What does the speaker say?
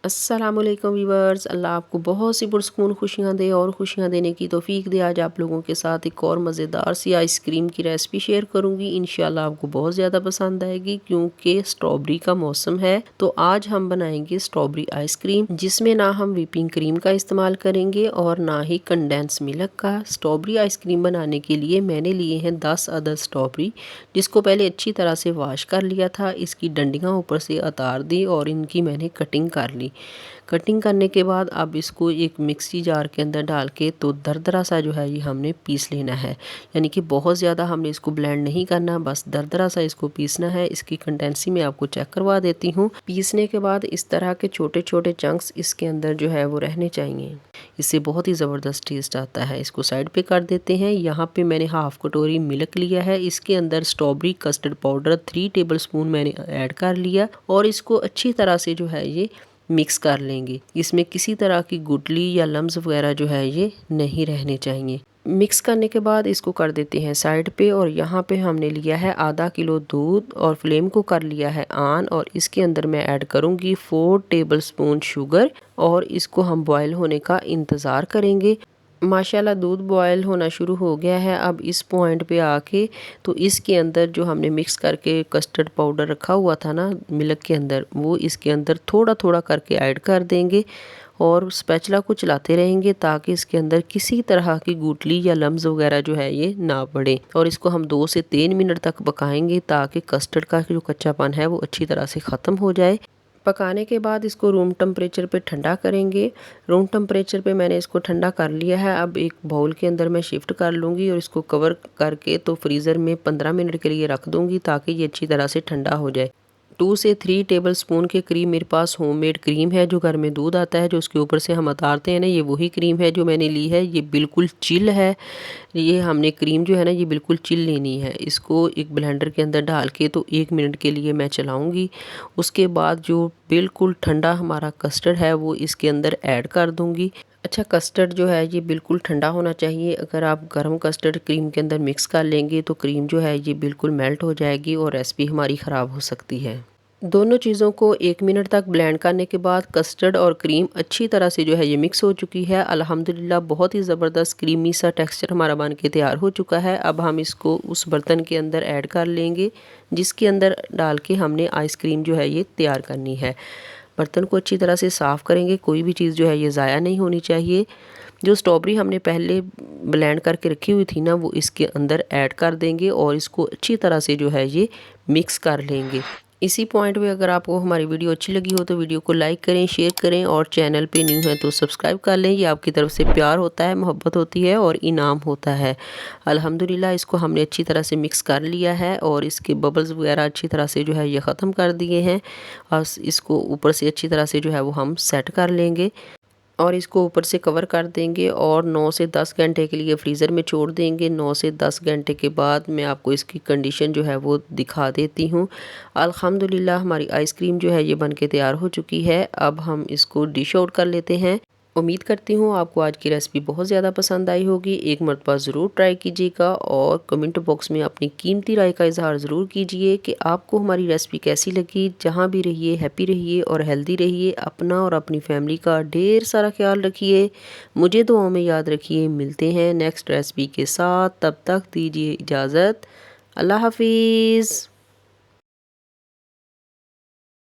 अस्सलामुअलैकुम वीवर्स, अल्लाह आपको बहुत सी पुरस्कून खुशियाँ दे और खुशियाँ देने की तौफीक दे। आज आप लोगों के साथ एक और मज़ेदार सी आइसक्रीम की रेसिपी शेयर करूँगी। इंशाल्लाह आपको बहुत ज़्यादा पसंद आएगी क्योंकि स्ट्रॉबेरी का मौसम है। तो आज हम बनाएंगे स्ट्रॉबेरी आइसक्रीम, जिसमें ना हम व्हिपिंग क्रीम का इस्तेमाल करेंगे और ना ही कंडेंस मिल्क का। स्ट्रॉबेरी आइसक्रीम बनाने के लिए मैंने लिए हैं 10 अदद स्ट्रॉबेरी, जिसको पहले अच्छी तरह से वॉश कर लिया था। इसकी डंडियाँ ऊपर से उतार दी और इनकी मैंने कटिंग कर ली। कटिंग करने के बाद अब इसको एक मिक्सी जार के अंदर डाल के तो दरदरा सा जो है ये हमने पीस लेना है। यानी कि बहुत ज़्यादा हमने इसको ब्लेंड नहीं करना, बस दरदरा सा इसको पीसना है। इसकी कंटेंसी मैं आपको चेक करवा देती हूँ। पीसने के बाद इस तरह के छोटे छोटे चंक्स इसके अंदर जो है वो रहने चाहिए। इससे बहुत ही ज़बरदस्त टेस्ट आता है। इसको साइड पे कर देते हैं। यहाँ पे मैंने हाफ़ कटोरी मिल्क लिया है। इसके अंदर स्ट्रॉबेरी कस्टर्ड पाउडर 3 टेबलस्पून मैंने ऐड कर लिया और इसको अच्छी तरह से जो है ये मिक्स कर लेंगे। इसमें किसी तरह की गुठली या लम्स वगैरह जो है ये नहीं रहने चाहिए। मिक्स करने के बाद इसको कर देते हैं साइड पे। और यहाँ पे हमने लिया है आधा किलो दूध और फ्लेम को कर लिया है ऑन। और इसके अंदर मैं ऐड करूँगी 4 टेबलस्पून शुगर और इसको हम बॉयल होने का इंतज़ार करेंगे। माशाल्लाह दूध बॉयल होना शुरू हो गया है। अब इस पॉइंट पे आके तो इसके अंदर जो हमने मिक्स करके कस्टर्ड पाउडर रखा हुआ था ना मिल्क के अंदर, वो इसके अंदर थोड़ा थोड़ा करके ऐड कर देंगे और स्पैचुला को चलाते रहेंगे ताकि इसके अंदर किसी तरह की गुठली या लम्स वगैरह जो है ये ना पड़े। और इसको हम 2 से 3 मिनट तक पकाएंगे ताकि कस्टर्ड का जो कच्चापन है वो अच्छी तरह से ख़त्म हो जाए। पकाने के बाद इसको रूम टेम्परेचर पे ठंडा करेंगे। रूम टेम्परेचर पे मैंने इसको ठंडा कर लिया है। अब एक बाउल के अंदर मैं शिफ्ट कर लूँगी और इसको कवर करके तो फ्रीज़र में 15 मिनट के लिए रख दूँगी ताकि ये अच्छी तरह से ठंडा हो जाए। 2 से 3 टेबलस्पून के करीब मेरे पास होममेड क्रीम है, जो घर में दूध आता है जो उसके ऊपर से हम उतारते हैं ना, ये वही क्रीम है जो मैंने ली है। ये बिल्कुल चिल है। ये हमने क्रीम जो है ना ये बिल्कुल चिल लेनी है। इसको एक ब्लेंडर के अंदर डाल के तो 1 मिनट के लिए मैं चलाऊंगी। उसके बाद जो बिल्कुल ठंडा हमारा कस्टर्ड है वो इसके अंदर ऐड कर दूंगी। अच्छा, कस्टर्ड जो है ये बिल्कुल ठंडा होना चाहिए। अगर आप गर्म कस्टर्ड क्रीम के अंदर मिक्स कर लेंगे तो क्रीम जो है ये बिल्कुल मेल्ट हो जाएगी और रेसिपी हमारी ख़राब हो सकती है। दोनों चीज़ों को 1 मिनट तक ब्लेंड करने के बाद कस्टर्ड और क्रीम अच्छी तरह से जो है ये मिक्स हो चुकी है। अल्हम्दुलिल्लाह बहुत ही ज़बरदस्त क्रीमी सा टेक्सचर हमारा बन के तैयार हो चुका है। अब हम इसको उस बर्तन के अंदर ऐड कर लेंगे जिसके अंदर डाल के हमने आइसक्रीम जो है ये तैयार करनी है। बर्तन को अच्छी तरह से साफ़ करेंगे। कोई भी चीज़ जो है ये ज़ाया नहीं होनी चाहिए। जो स्ट्रॉबेरी हमने पहले ब्लेंड करके रखी हुई थी ना वो इसके अंदर ऐड कर देंगे और इसको अच्छी तरह से जो है ये मिक्स कर लेंगे। इसी पॉइंट पे अगर आपको हमारी वीडियो अच्छी लगी हो तो वीडियो को लाइक करें, शेयर करें और चैनल पे न्यू है तो सब्सक्राइब कर लें। ये आपकी तरफ से प्यार होता है, मोहब्बत होती है और इनाम होता है। अल्हम्दुलिल्लाह इसको हमने अच्छी तरह से मिक्स कर लिया है और इसके बबल्स वगैरह अच्छी तरह से जो है ये ख़त्म कर दिए हैं। और इसको ऊपर से अच्छी तरह से जो है वो हम सेट कर लेंगे और इसको ऊपर से कवर कर देंगे और 9 से 10 घंटे के लिए फ्रीज़र में छोड़ देंगे। 9 से 10 घंटे के बाद मैं आपको इसकी कंडीशन जो है वो दिखा देती हूँ। अल्हम्दुलिल्लाह हमारी आइसक्रीम जो है ये बन के तैयार हो चुकी है। अब हम इसको डिश आउट कर लेते हैं। उम्मीद करती हूँ आपको आज की रेसिपी बहुत ज़्यादा पसंद आई होगी। एक मरतबा ज़रूर ट्राई कीजिएगा और कमेंट बॉक्स में अपनी कीमती राय का इजहार ज़रूर कीजिए कि आपको हमारी रेसिपी कैसी लगी। जहाँ भी रहिए हैप्पी रहिए और हेल्दी रहिए। अपना और अपनी फैमिली का ढेर सारा ख्याल रखिए। मुझे दुआओं में याद रखिए। मिलते हैं नेक्स्ट रेसिपी के साथ, तब तक दीजिए इजाज़त। अल्लाह हाफिज़।